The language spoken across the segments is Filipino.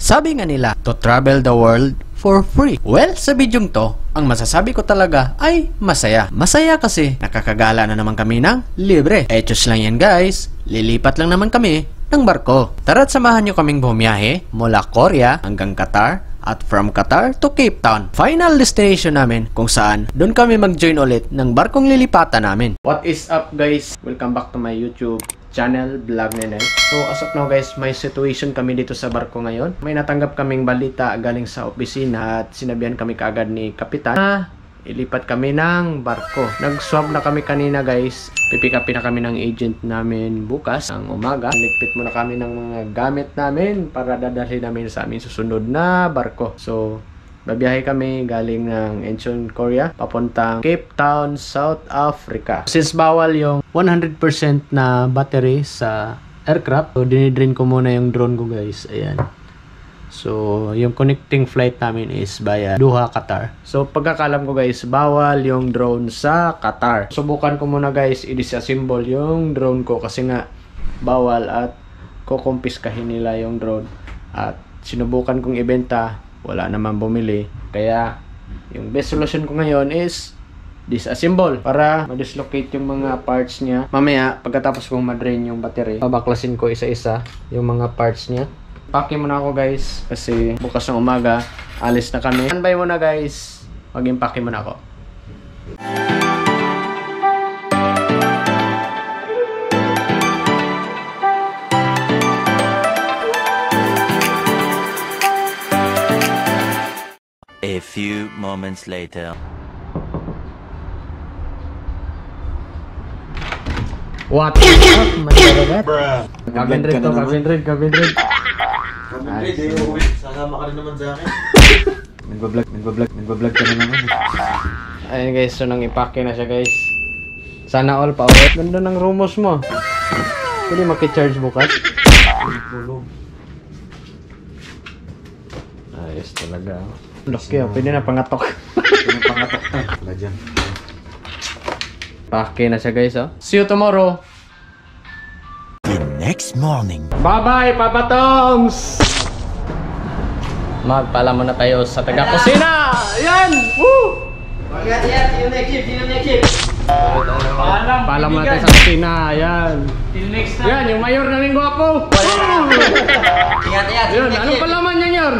Sabi nga nila, to travel the world for free. Well, sa bidyong to, ang masasabi ko talaga ay masaya. Masaya kasi nakakagala na naman kami ng libre. Etos lang yan guys, lilipat lang naman kami ng barko. Tara't samahan nyo kaming bumiyahe mula Korea hanggang Qatar at from Qatar to Cape Town. Final destination namin kung saan doon kami mag-join ulit ng barkong lilipatan namin. What is up guys? Welcome back to my YouTube channel, Vlog Nenay. So as of now guys, may situation kami dito sa barko ngayon. May natanggap kaming balita galing sa opisina at sinabihan kami kaagad ni Kapitan na ilipat kami ng barko. Nag-swab na kami kanina guys. Pipick up na kami ng agent namin bukas ng umaga. Ligpit muna kami ng mga gamit namin para dadalhin namin sa aming susunod na barko. So babiyahe kami galing ng Incheon, Korea papuntang Cape Town, South Africa. Since bawal yung 100% na battery sa aircraft, so dinidrain ko muna yung drone ko guys. Ayan. So yung connecting flight namin is via Doha, Qatar. So pagkakalam ko guys, bawal yung drone sa Qatar. Subukan ko muna guys i-disassemble yung drone ko kasi nga bawal at kukumpiskahin nila yung drone. At sinubukan kong ibenta, wala naman bumili. Kaya yung best solution ko ngayon is disassemble para ma-dislocate yung mga parts niya. Mamaya pagkatapos kong ma-drain yung battery, babaklasin ko isa-isa yung mga parts niya. Pake muna ako guys kasi bukas ng umaga alis na kami. Standby muna guys, mag-impake muna ako. A few moments later. What? Bruh. Cabin red to, cabin red, cabin red. Sasama ka rin naman sa akin. Nagbablog ka na naman. Ayun guys, so nang ipake na siya guys. Sana all pa ulit. Ganda ng rumos mo. Pwede makicharge bukas. Ayos talaga. Laki oh, pwede na pangatok. Pwede na pangatok na. Wala dyan. Pake na siya guys oh. See you tomorrow. The next morning. Bye-bye, Papa Toms! Magpaalam muna tayo sa taga-kusina! Ayan! Woo! Ingat-ingat, see you next shift, see you next shift. Paalam muna tayo sa kusina, ayan. Till next time. Yan, yung mayor naming gwapo! Ingat-ingat, see you Ayan, next anong shift. palaman niya yun?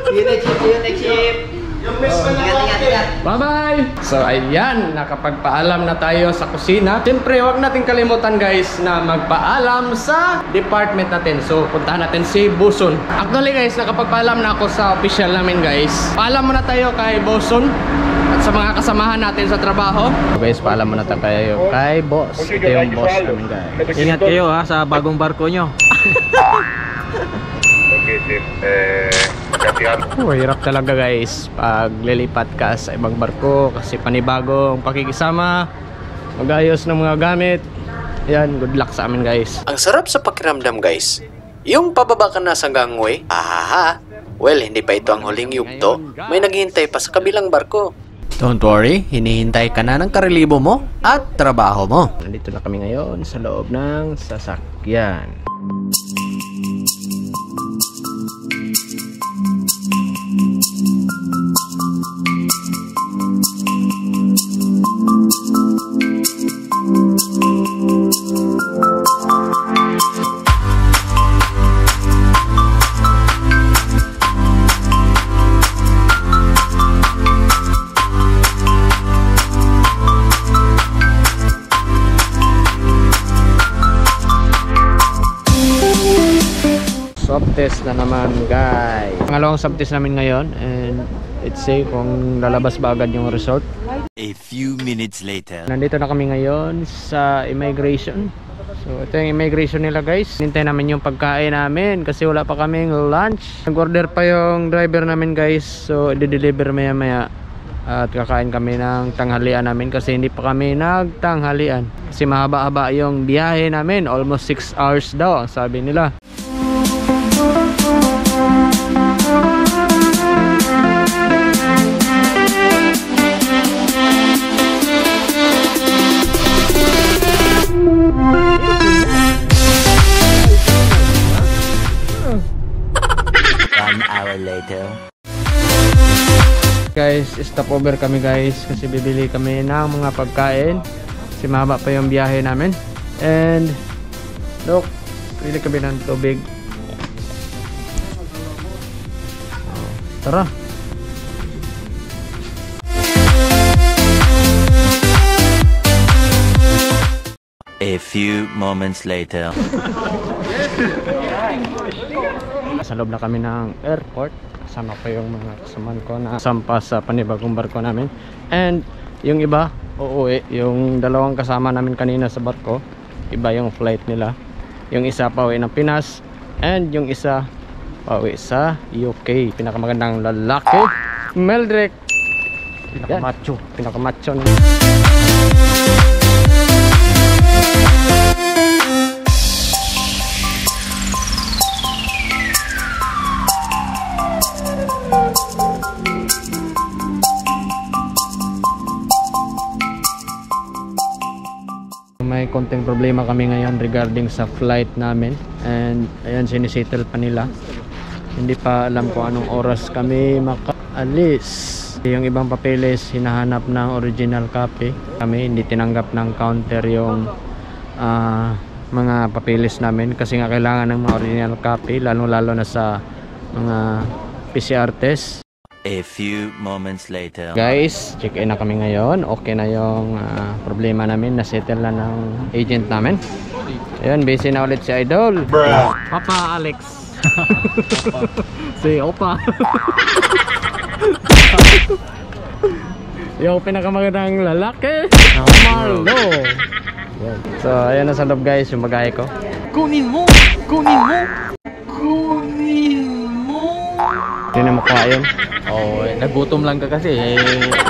See you next shift, see you next shift. Yung miss ko na ingat-ingat. Bye-bye! So ayan, nakapagpaalam na tayo sa kusina. Siyempre, huwag natin kalimutan guys na magpaalam sa department natin. So puntahan natin si Boson. Actually guys, nakapagpaalam na ako sa official namin guys. Paalam muna tayo kay Boson at sa mga kasamahan natin sa trabaho. So guys, paalam muna tayo kay boss. Ito yung boss namin guys. Ingat kayo ha sa bagong barko nyo. Hirap talaga guys pag lilipat ka sa ibang barko kasi panibagong pakikisama, mag-ayos ng mga gamit. Yan, good luck sa amin guys. Ang sarap sa pakiramdam guys, yung pababa ka na sa gangway. Well, hindi pa ito ang huling yugto. May naghihintay pa sa kabilang barko. Don't worry, hinihintay ka na ng karelibo mo at trabaho mo. Nandito na kami ngayon sa loob ng sasakyan. Swab test na naman guys. Pangalawang swab test namin ngayon and let's say kung lalabas ba agad yung result. A few minutes later. Nandito na kami ngayon sa immigration. So ito yung immigration nila guys. Hintay namin yung pagkain namin kasi wala pa kaming lunch. Nag-order pa yung driver namin guys. So i-deliver maya maya. At kakain kami ng tanghalian namin kasi hindi pa kami nagtanghalian. Kasi mahaba-haba yung biyahe namin. Almost 6 hours daw ang sabi nila. 1 hour later. Guys, stop over kami guys kasi bibili kami ng mga pagkain. Kasi mahaba pa yung biyahe namin. And look, bili kami ng tubig. Tara. A few moments later. Sa loob na kami ng airport. Kasama pa yung mga kasamaan ko na sampa sa panibagong barko namin. And yung iba, uuwi. Yung dalawang kasama namin kanina sa barko, iba yung flight nila. Yung isa pauwi ng Pinas. And yung isa pauwi sa UK. Pinakamagandang lalaki, Meldrick. Pinakamacho. Pinakamacho na. May konting problema kami ngayon regarding sa flight namin. And ayan, sinisettle pa nila. Hindi pa alam kung anong oras kami makaalis. Yung ibang papeles hinahanap ng original copy. Kami hindi tinanggap ng counter yung mga papeles namin. Kasi nga kailangan ng mga original copy. Lalo na sa mga PCR test. A few moments later. Guys, check-in na kami ngayon. Okay na yung problema namin. Nasettle na ng agent namin. Ayun, busy na ulit si Idol. Papa Alex. Si Opa. Yung pinakamagandang lalaki, Marlo. So, ayan na sa loob guys, yung bagahe ko. Kunin mo! Kunin mo! Kunin mo! Hindi na makuha yun. Oh, nagutom lang ka kasi.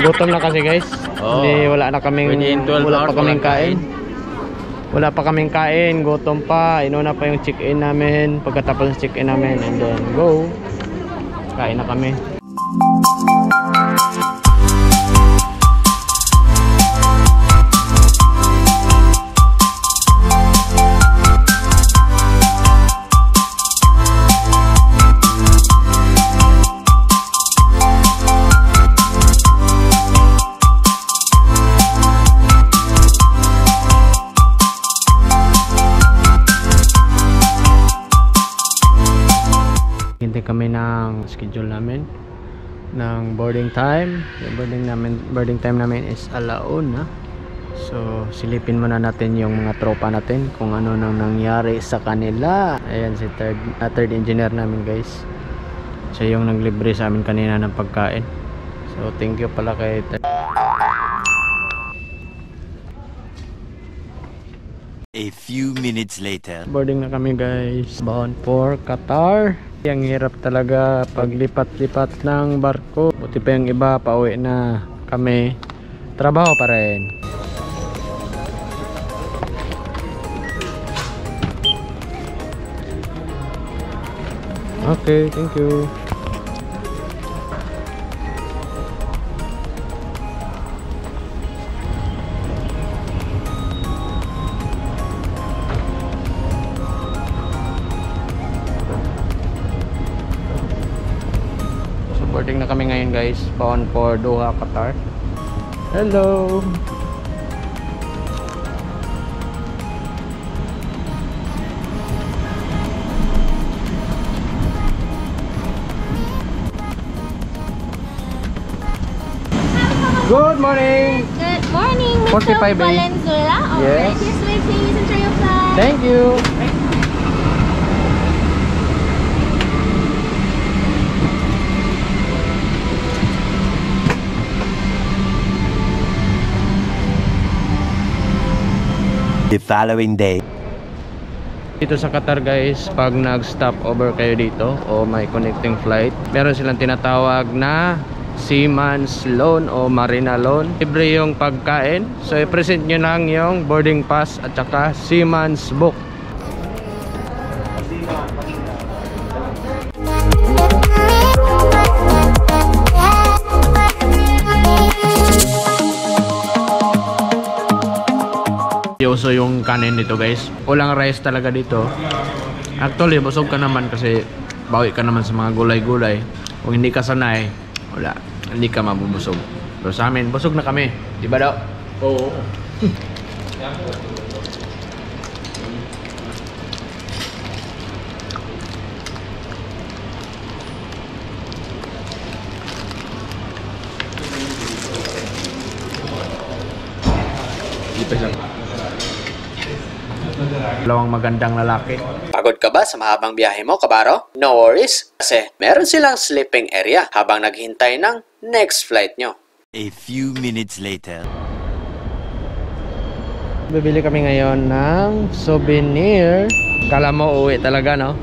Gutom na kasi guys. Oh. Hindi, wala pa kaming kain. Wala pa kaming kain, gutom pa. Inuna pa yung check-in namin. Pagkatapos ng check-in namin, and then go. Kain na kami. Hintay kami ng schedule namin ng boarding time. Yung boarding time namin is 1:00. So silipin muna natin yung mga tropa natin kung ano nang nangyari sa kanila. Ayan si third engineer namin guys. Siya yung naglibre sa amin kanina ng pagkain. So thank you pala kay A few minutes later. Boarding na kami guys. Bound for Qatar. Ang hirap talaga paglipat-lipat ng barko. Buti pa yung iba, pauwi na kami. Trabaho pa rin. Okay, thank you. Boarding na kami ngayon guys, bound for Doha, Qatar. Hello. Good morning. Good morning, Mr. 45A. Valenzuela. Yes. Alright, this way please, enjoy your flight. Thank you. The following day. Dito sa Qatar guys, pag nag-stop over kayo dito o may connecting flight, meron silang tinatawag na Seaman's Loan o Marina Loan. Libre yung pagkain. So i-present nyo lang yung boarding pass at saka Seaman's Book. Uso yung kanin dito guys. Walang rice talaga dito. Actually busog ka naman kasi bawi ka naman sa mga gulay-gulay. Kung hindi ka sanay, wala, hindi ka mabubusog. Pero sa amin, busog na kami. Di ba daw? Oo. Dalawang magandang lalaki. Pagod ka ba sa mahabang biyahe mo, kabaro? No worries, kasi meron silang sleeping area habang naghintay ng next flight nyo. A few minutes later. Bibili kami ngayon ng souvenir. Kala mo uwi talaga, no?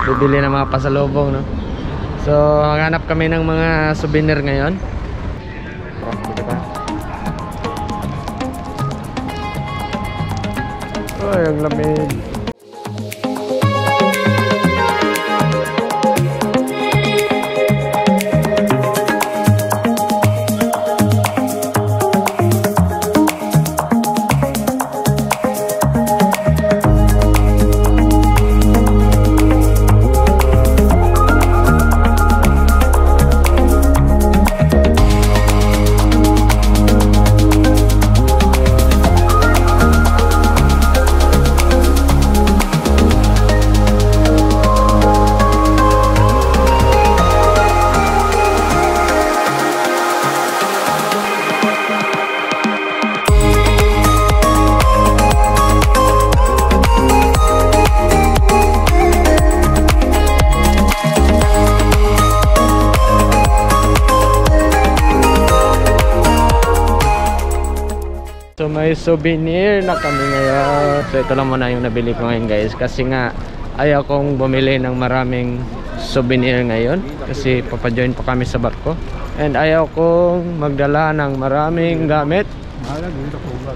Bibili ng mga pasalubong, no? So, hanap kami ng mga souvenir ngayon. Dito ka. Ay, ang lamig. So may souvenir na kami ngayon. So ito lang muna yung nabili ko ngayon guys. Kasi nga ayaw kong bumili ng maraming souvenir ngayon. Kasi papajoin pa kami sa barko. And ayaw kong magdala ng maraming gamit.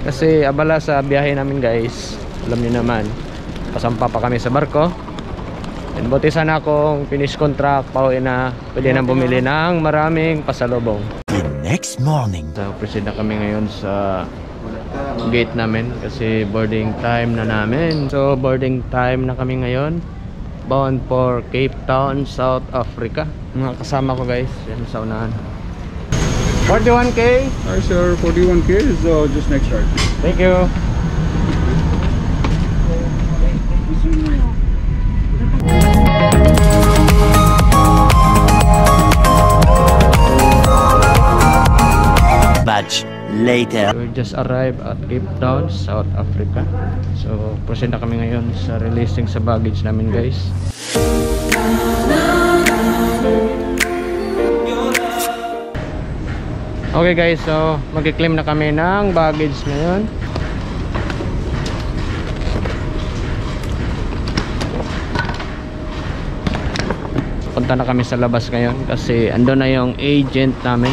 Kasi abala sa biyahe namin guys. Alam niyo naman, pasampa pa kami sa barko. And buti sana akong finish contract, pauwi na, pwede na bumili ng maraming pasalubong. The next morning. So proceed na kami ngayon sa gate namin kasi boarding time na namin. So boarding time na kami ngayon, bound for Cape Town, South Africa. Mga kasama ko guys, yan sa unahan. 41K? Hi sir, 41K is just next charge. Thank you. Much later. We just arrived at Cape Town, South Africa. So proceed na kami ngayon sa releasing sa baggage namin guys. Okay guys, so mag-claim na kami ng baggage ngayon. Punta na kami sa labas ngayon kasi andun na yung agent namin.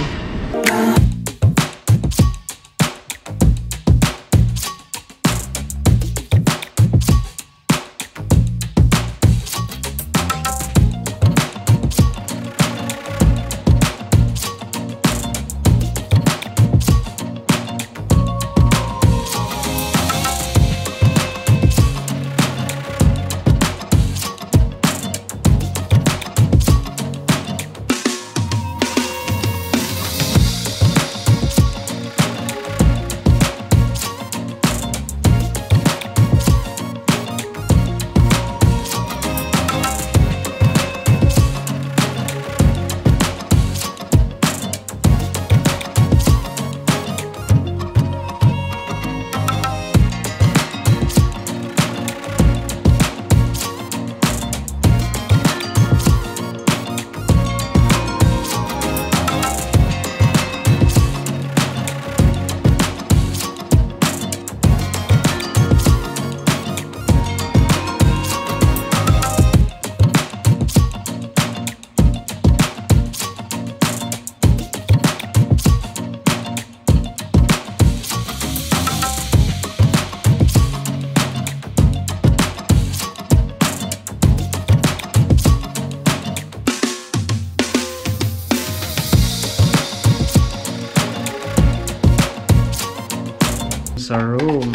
Sa room.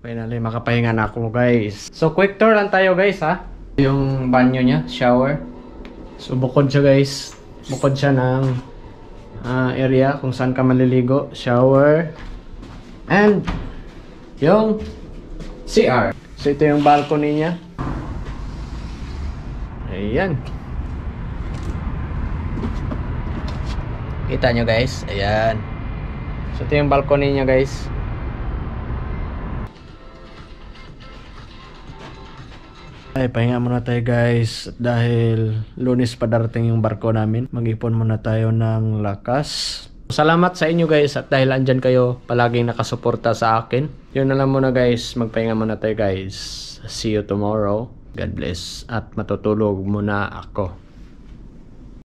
Finally makapahinga na ako guys. So quick tour lang tayo guys ha. Yung banyo niya, shower. So bukod siya guys, bukod siya ng area kung saan ka maliligo, shower, and yung CR. So ito yung balcony niya. Ayan. Kita nyo guys, ayan. So ito yung balcony niya guys. Ay, pahinga muna tayo guys dahil Lunes pa darating yung barko namin. Mag-ipon muna tayo ng lakas. Salamat sa inyo guys at dahil andyan kayo palaging nakasuporta sa akin. Yun na lang muna guys, magpahinga muna tayo guys. See you tomorrow. God bless at matutulog muna ako.